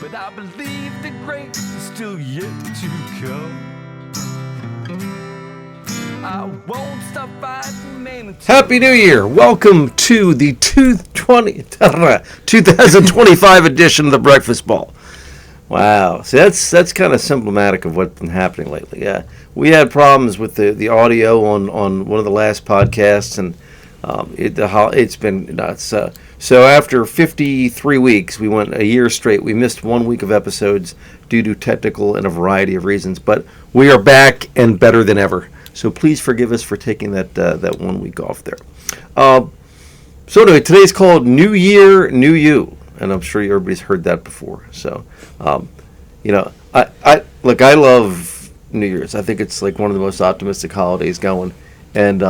but I believe the great is still yet to come. I won't stop fighting, man. Happy New Year! Welcome to the 2025 edition of the Breakfast Ball. Wow, so that's kind of symptomatic of what's been happening lately. Yeah, we had problems with the audio on one of the last podcasts, and it's been nuts. So after 53 weeks, we went a year straight. We missed 1 week of episodes due to technical and a variety of reasons, but we are back and better than ever. So please forgive us for taking that 1 week off there. So anyway, today's called New Year, New You, and I'm sure everybody's heard that before. So, I love New Year's. I think it's like one of the most optimistic holidays going, and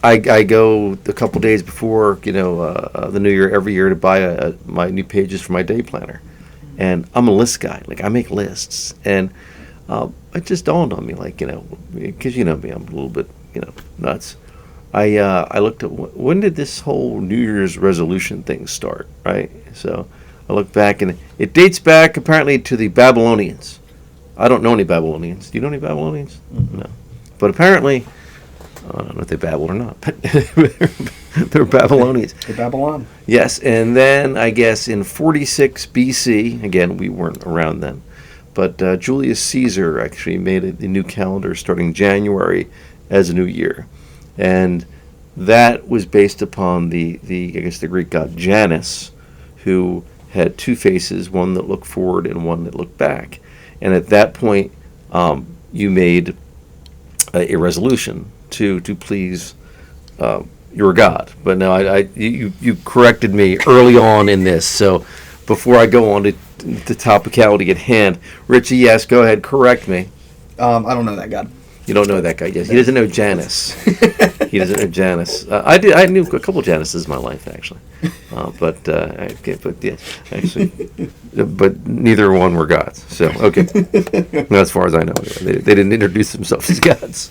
I go a couple days before the New Year every year to buy my new pages for my day planner, and I'm a list guy. Like I make lists, and it just dawned on me, because me, I'm a little bit, nuts. I looked at when did this whole New Year's resolution thing start, right? So I looked back, and it dates back apparently to the Babylonians. I don't know any Babylonians. Do you know any Babylonians? Mm-hmm. No. But apparently, I don't know if they babbled or not, but they're Babylonians. They're Babylon. Yes, and then I guess in 46 BC, again, we weren't around then, but Julius Caesar actually made a new calendar starting January as a new year. And that was based upon the Greek god Janus, who had two faces, one that looked forward and one that looked back. And at that point, you made a resolution to please your god. But now you corrected me early on in this. So before I go on to the topicality at hand, Richie, yes, go ahead, correct me. I don't know that god. You don't know that guy, yes. He doesn't know Janus. He doesn't know Janus. I knew a couple Januses in my life, actually. But neither one were gods. So, okay. As far as I know. They didn't introduce themselves as gods.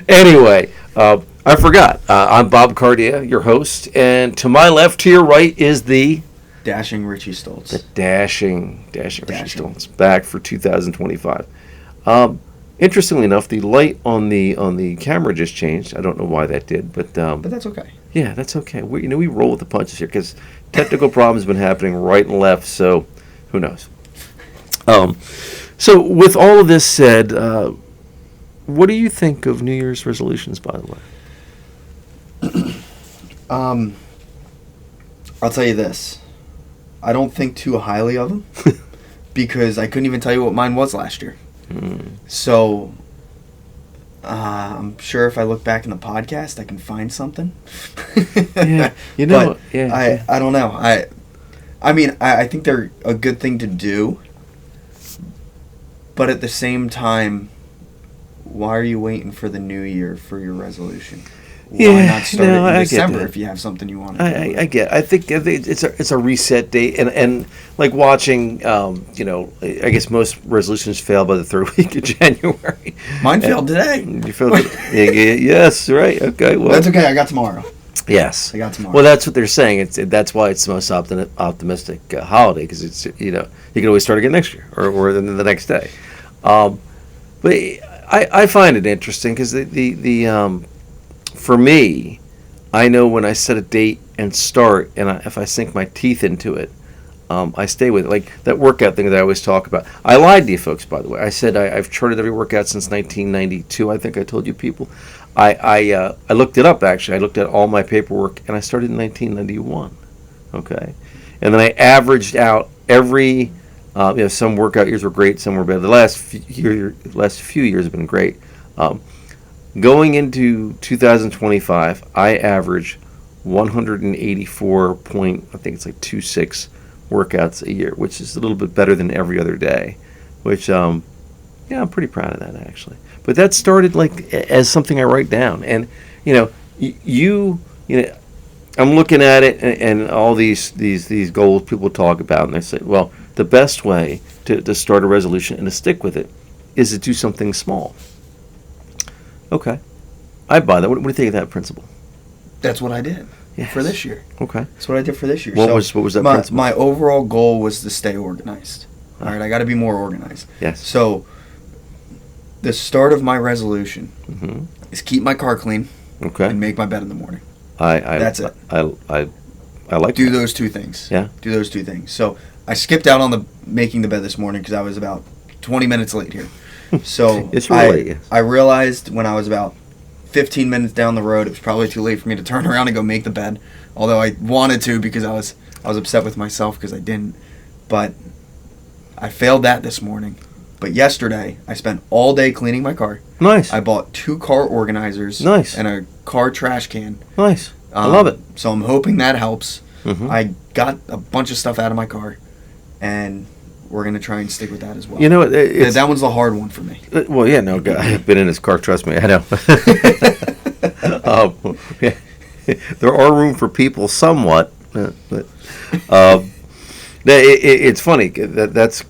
Anyway, I forgot. I'm Bob Cardia, your host. And to my left, to your right, is the... Dashing Richie Stoltz. The dashing Richie Stoltz. Back for 2025. Interestingly enough, the light on the camera just changed. I don't know why that did, but that's okay. Yeah, that's okay. We roll with the punches here because technical problems have been happening right and left. So who knows? So with all of this said, what do you think of New Year's resolutions? By the way, I'll tell you this: I don't think too highly of them because I couldn't even tell you what mine was last year. So, I'm sure if I look back in the podcast, I can find something. Yeah, but I don't know. I mean, I think they're a good thing to do, but at the same time, why are you waiting for the new year for your resolution? Why not start it in December if you have something you want to do? I think it's a reset date, and like watching, I guess most resolutions fail by the third week of January. Mine failed today. You failed today? Yes, right. Okay, well that's okay. I got tomorrow. Yes, I got tomorrow. Well, that's what they're saying. That's why it's the most optimistic holiday, because it's you can always start again next year or the next day. But I find it interesting because the for me, I know when I set a date and start, and if I sink my teeth into it, I stay with it. Like that workout thing that I always talk about. I lied to you folks, by the way. I said I've charted every workout since 1992. I think I told you people. I looked it up, actually. I looked at all my paperwork, and I started in 1991. Okay? And then I averaged out every, some workout years were great, some were bad. The last few years have been great. Going into 2025, I average 184.26 workouts a year, which is a little bit better than every other day. Which, I'm pretty proud of that actually. But that started like as something I write down, and I'm looking at it and all these goals people talk about, and they say, well, the best way to start a resolution and to stick with it is to do something small. Okay. I buy that. What do you think of that principle? That's what I did. Yes. for this year. Okay. That's what I did for this year. What was that my, principle? my overall goal was to stay organized. All right, I got to be more organized. Yes. So the start of my resolution Mm-hmm. is keep my car clean Okay. and make my bed in the morning. That's it. I like Do that. those two things. Yeah. Do those two things. So I skipped out on the making the bed this morning because I was about 20 minutes late here. So Yes, you were late, yes. I realized when I was about 15 minutes down the road, it was probably too late for me to turn around and go make the bed. Although I wanted to because I was upset with myself because I didn't. But I failed that this morning. But yesterday, I spent all day cleaning my car. Nice. I bought 2 car organizers. Nice. And a car trash can. Nice. I love it. So I'm hoping that helps. Mhm. I got a bunch of stuff out of my car, and we're gonna try and stick with that as well. You know, it's, that one's the hard one for me. well, yeah, no, I've been in his car. Trust me, I know. Yeah, there are room for people, somewhat. But, it's funny that's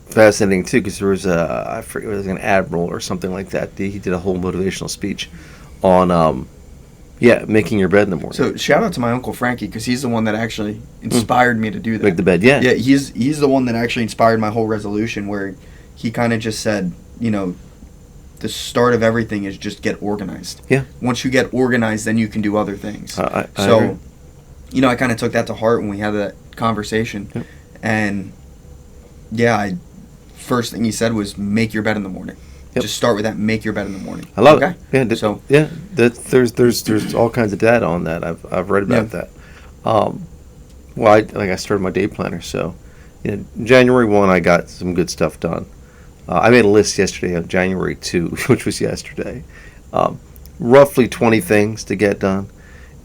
fascinating too, because there was I forget, it was an admiral or something like that. He did a whole motivational speech on making your bed in the morning. So shout out to my uncle Frankie because he's the one that actually inspired me to do that. Make the bed, yeah. Yeah, he's the one that actually inspired my whole resolution. Where he kind of just said, the start of everything is just get organized. Yeah. Once you get organized, then you can do other things. I agree. I kind of took that to heart when we had that conversation, Yep. and first thing he said was make your bed in the morning. Yep. Just start with that. Make your bed in the morning. I love okay? it. Yeah. So There's all kinds of data on that. I've read about that. I started my day planner, so January 1 I got some good stuff done. I made a list yesterday on January 2, which was yesterday. Roughly 20 things to get done,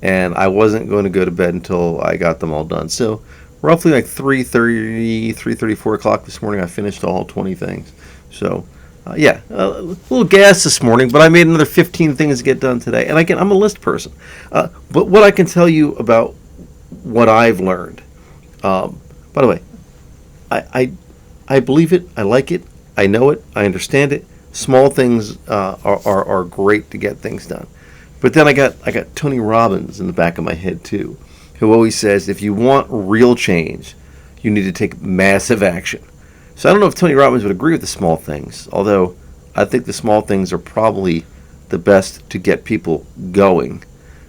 and I wasn't going to go to bed until I got them all done. So roughly like 3:30, 4 o'clock this morning, I finished all 20 things. So. A little gas this morning, but I made another 15 things to get done today. And again, I'm a list person. But what I can tell you about what I've learned, by the way, I believe it, I like it, I know it, I understand it. Small things are great to get things done. But then I got Tony Robbins in the back of my head too, who always says if you want real change, you need to take massive action. So I don't know if Tony Robbins would agree with the small things, although I think the small things are probably the best to get people going,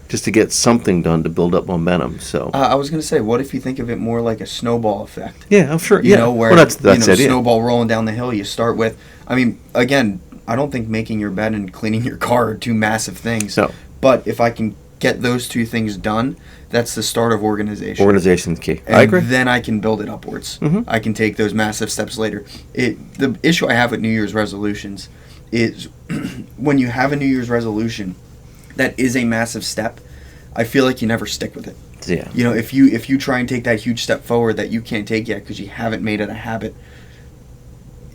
just to get something done to build up momentum. So I was going to say, what if you think of it more like a snowball effect? yeah, I'm sure. Where that's the idea. Snowball rolling down the hill. You start with, again, I don't think making your bed and cleaning your car are two massive things. No. But if I can get those two things done, that's the start of organization. Organization's key. And I agree. then I can build it upwards. Mhm. I can take those massive steps later. The issue I have with New Year's resolutions is when you have a New Year's resolution that is a massive step, I feel like you never stick with it. Yeah. If you try and take that huge step forward that you can't take yet because you haven't made it a habit,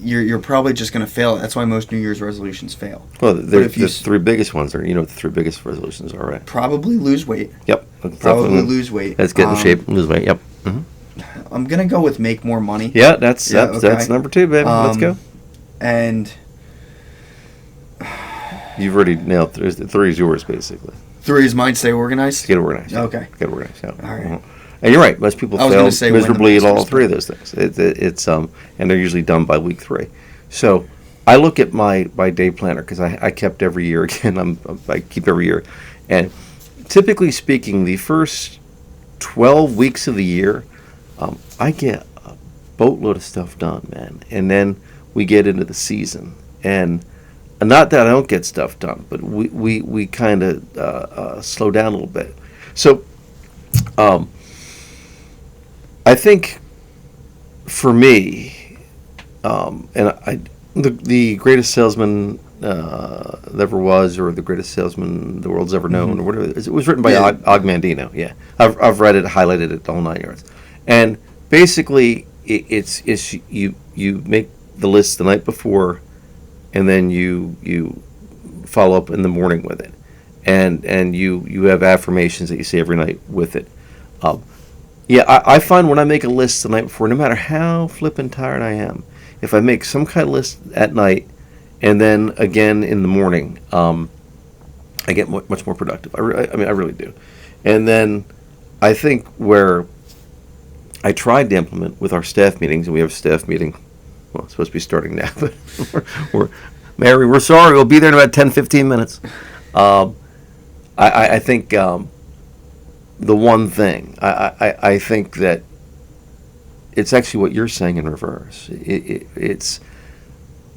you're probably just going to fail. That's why most New Year's resolutions fail. Well, the 3 you biggest ones are, what the 3 biggest resolutions are, right? Probably lose weight. Yep. Probably lose weight. Let's get in shape, lose weight. Yep. hmm I'm going to go with make more money. Yeah, that's okay. number 2, baby. Let's go. And You've already nailed 3. 3 is yours, basically. 3 is mine, stay organized. Get organized. Yeah. Okay. Get organized. Yeah. All right. And you're right. Most people I was fail gonna say when the miserably at all monster's 3 of those things. It's and they're usually done by week 3. So I look at my day planner because I kept every year. Again, I keep every year, and typically speaking, the first 12 weeks of the year, I get a boatload of stuff done, man. And then we get into the season, and not that I don't get stuff done, but we kind of slow down a little bit. So I think for me, the greatest salesman that ever was, or the greatest salesman the world's ever known, or whatever it was written by Og Mandino. Yeah, I've read it, highlighted it, the whole 9 yards. And basically, it's you make the list the night before, and then you follow up in the morning with it, and you have affirmations that you say every night with it. I find when I make a list the night before, no matter how flippin' tired I am, if I make some kind of list at night and then again in the morning, I get much more productive. I really do. And then I think where I tried to implement with our staff meetings, and we have a staff meeting, well, it's supposed to be starting now, but Mary, we're sorry, we'll be there in about 10, 15 minutes. I think the one thing, I think that it's actually what you're saying in reverse. It's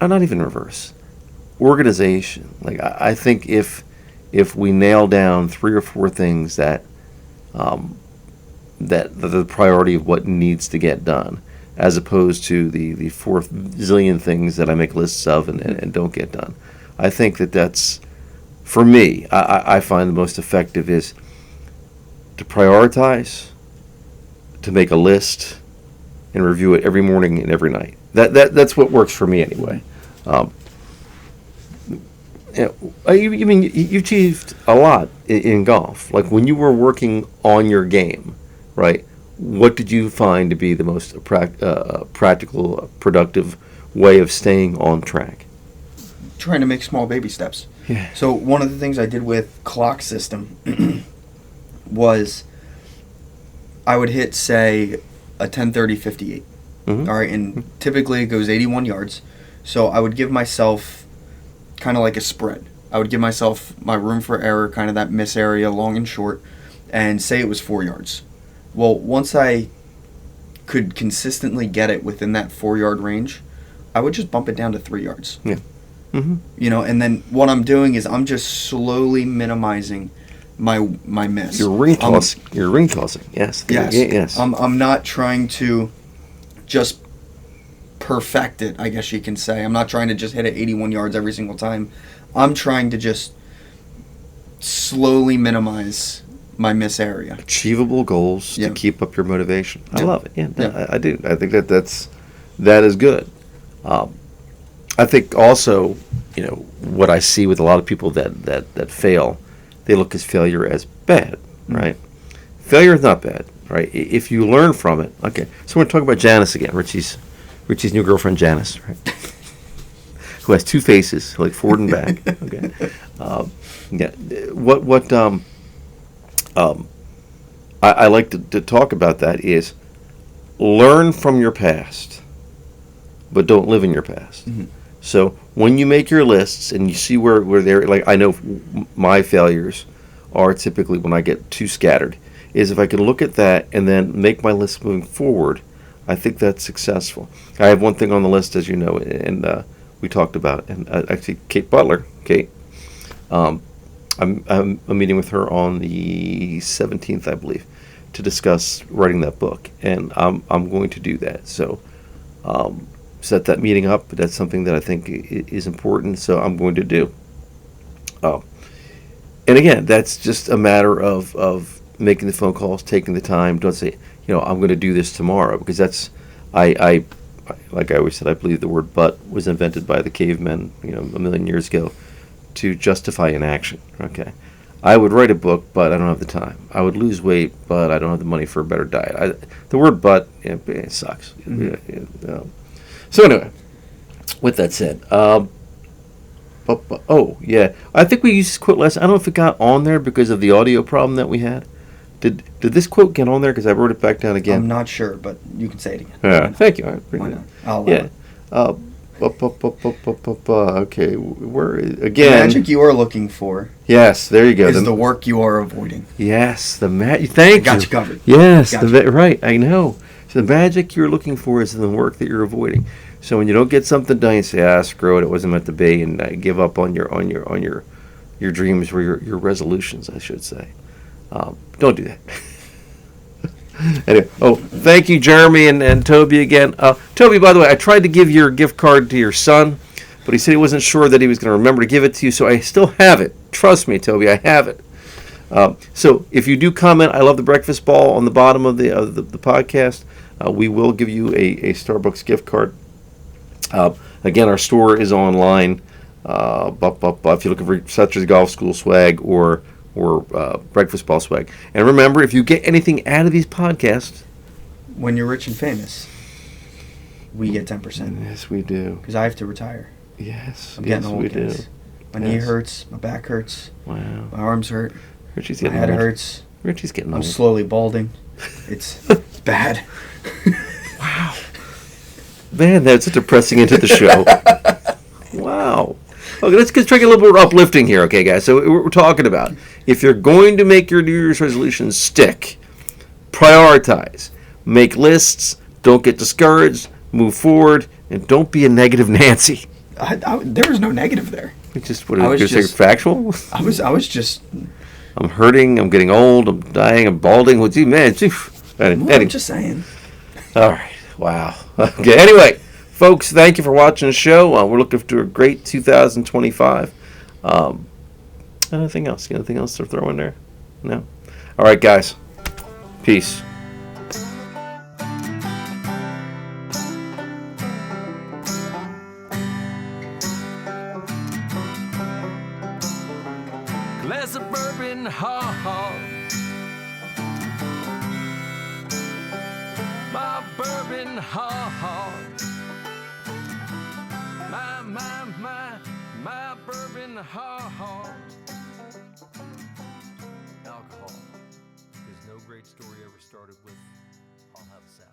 not even reverse. Organization. Like I think if we nail down 3 or 4 things that the priority of what needs to get done, as opposed to the 4 zillion things that I make lists of and don't get done. I think that's, for me, I find the most effective is to prioritize, to make a list, and review it every morning and every night. That's what works for me anyway. You mean you achieved a lot in golf? Like when you were working on your game, right? What did you find to be the most practical, productive way of staying on track? Trying to make small baby steps. Yeah. So one of the things I did with clock system was I would hit, say, a 10:30:58. Mm-hmm. All right, and typically it goes 81 yards. So I would give myself kind of like a spread. I would give myself my room for error, kind of that miss area, long and short, and say it was 4 yards. Well, once I could consistently get it within that 4-yard range, I would just bump it down to 3 yards. Yeah. Mm-hmm. You know, and then what I'm doing is I'm just slowly minimizing my miss. You're ring tossing. Yes. Yes. Yes. I'm not trying to just perfect it, I guess you can say. I'm not trying to just hit it 81 yards every single time. I'm trying to just slowly minimize my miss area. Achievable goals Yeah. to keep up your motivation. I Yeah. love it. Yeah, Yeah. I do. I think that is good. I think also, what I see with a lot of people that fail, they look at failure as bad, right? Failure is not bad, right? If you learn from it. Okay, so we're going to talk about Janice again, Richie's new girlfriend Janice, right? Who has 2 faces, like forward and back. Okay, yeah. I like to talk about that is learn from your past, but don't live in your past. Mm-hmm. So when you make your lists and you see where they're, like, I know my failures are typically when I get too scattered, is if I can look at that and then make my list moving forward, I think that's successful. I have one thing on the list, as you know, and we talked about it, and actually Kate Butler, I'm meeting with her on the 17th, I believe, to discuss writing that book, and I'm going to do that. So set that meeting up. That's something that I think is important, so I'm going to do. And again, that's just a matter of making the phone calls, taking the time. Don't say, I'm going to do this tomorrow, because that's, I like I always said, I believe the word "but" was invented by the cavemen, a million years ago, to justify inaction. Okay, I would write a book, but I don't have the time. I would lose weight, but I don't have the money for a better diet. The word "but" it sucks. Mm-hmm. So anyway, with that said, oh yeah, I think we used this quote last. I don't know if it got on there because of the audio problem that we had. Did this quote get on there? Because I wrote it back down again. I'm not sure, but you can say it again. Yeah, thank you. Why not? I'll Yeah. Okay, where again? The magic you are looking for Yes, there you go. is the work you are avoiding. Yes, the magic. Thank Got you. you covered. Yes, Got right. I know. So the magic you're looking for is the work that you're avoiding. So when you don't get something done, you say, screw it, it wasn't meant to be, and give up on your dreams or your resolutions, I should say. Don't do that. Anyway, thank you, Jeremy and Toby again. Toby, by the way, I tried to give your gift card to your son, but he said he wasn't sure that he was going to remember to give it to you, so I still have it. Trust me, Toby, I have it. So if you do comment, I love the breakfast ball on the bottom of the podcast. We will give you a Starbucks gift card. Again, our store is online. If you're looking for Setcher's Golf School swag or breakfast ball swag, and remember, if you get anything out of these podcasts, When you're rich and famous, we get 10%. yes, we do. Because I have to retire. Yes, I'm yes, getting old, we do. guys. My knee hurts. My back hurts. Wow. My arms hurt. Richie's My getting head old. hurts. Richie's getting I'm old. slowly balding. It's bad. Man, that's a depressing into the show. Wow. Okay, let's try to get a little more uplifting here, okay, guys? So we're talking about if you're going to make your New Year's resolutions stick, prioritize, make lists, don't get discouraged, move forward, and don't be a negative Nancy. There was no negative there. Just what I was is it? just- Factual? I was just. I'm hurting. I'm getting old. I'm dying. I'm balding. What's you, man? I'm just saying. All right. Wow. Okay. Anyway, folks, thank you for watching the show. We're looking to a great 2025. Anything else? Anything else to throw in there? No. All right, guys. Peace. Glass of bourbon, ha ha. My bourbon, ha ha. My bourbon, ha ha. Alcohol. Because no great story ever started with, I'll have a salad.